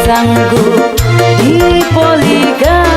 sanggup di poligami.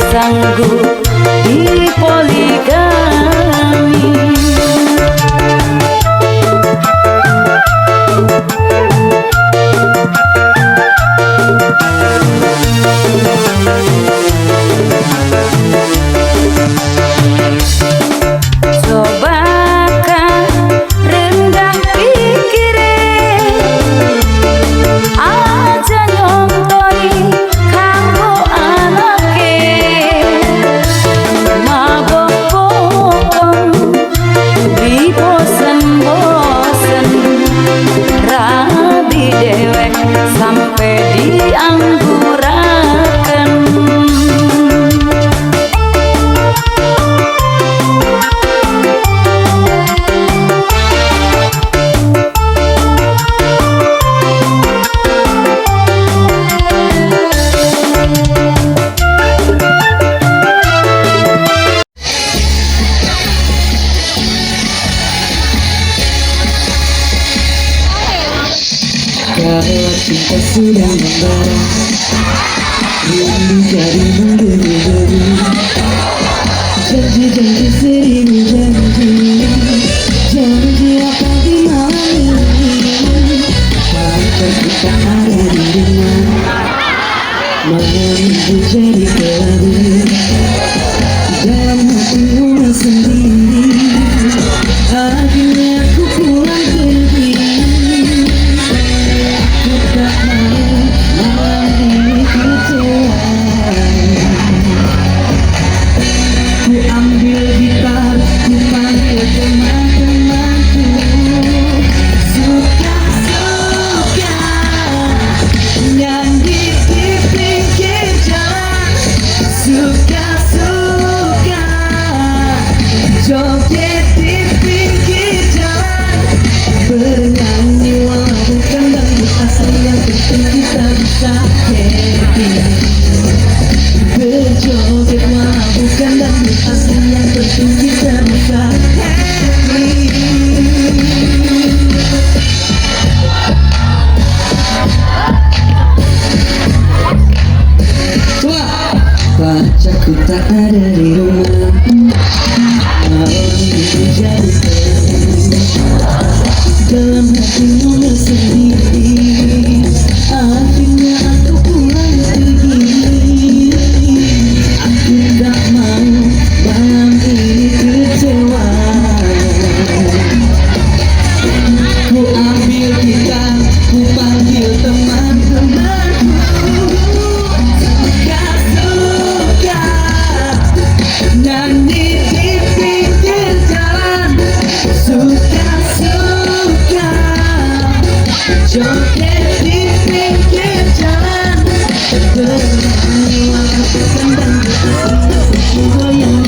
Sanggup di poligami. Cobakan rendah pikirin, aja nyontoni kanggo anake. Mabok-bokon di bosen-bosen, rabi dewek sampai diangguraken. Kalau cinta sudah membara, rindu jadi menggebu-gebu. Janji-janji sering janji, janji apa di malam ini. Harus kita ada di rumah, menunggu jadi kelabu. Dalam hatimu sendiri, akhirnya aku pulang pergi. Ku ambil gitar, ku panggil teman-temanku. Suka-suka nyanyi di pinggir jalan. Suka-suka joget di pinggir jalan. Bernyanyi walau bukan dangdut asli, yang penting kita bisa happy. Berjoget walau bukan dangdut asli, yang penting kita bisa happy. Pacarku tak ada di rumah, malam itu jadi dalam hatimu sendiri. Akhirnya aku pulang pergi. Aku tak mau malam ini kecewa. Ku ambil gitar, ku panggil teman-temanku. Suka-suka nyanyi di pinggir jalan. Suka-suka joget di pinggir jalan. Bernyanyi walau bukan dangdut asli, goyang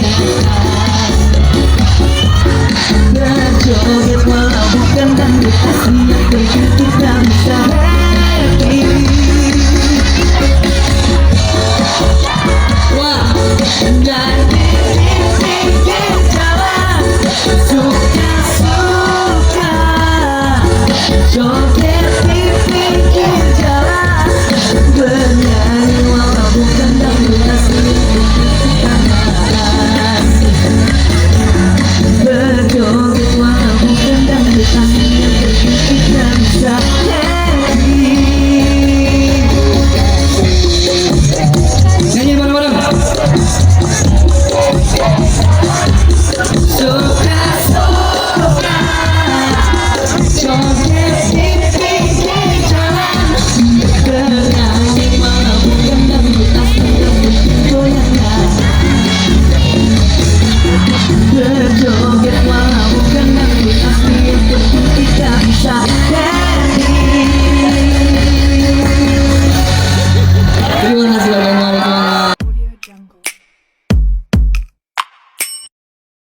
berjoget walau bukan dangdut asli, yang penting kita bisa happy. Wah, nyanyi di pinggir jalan. Suka-suka joget di kita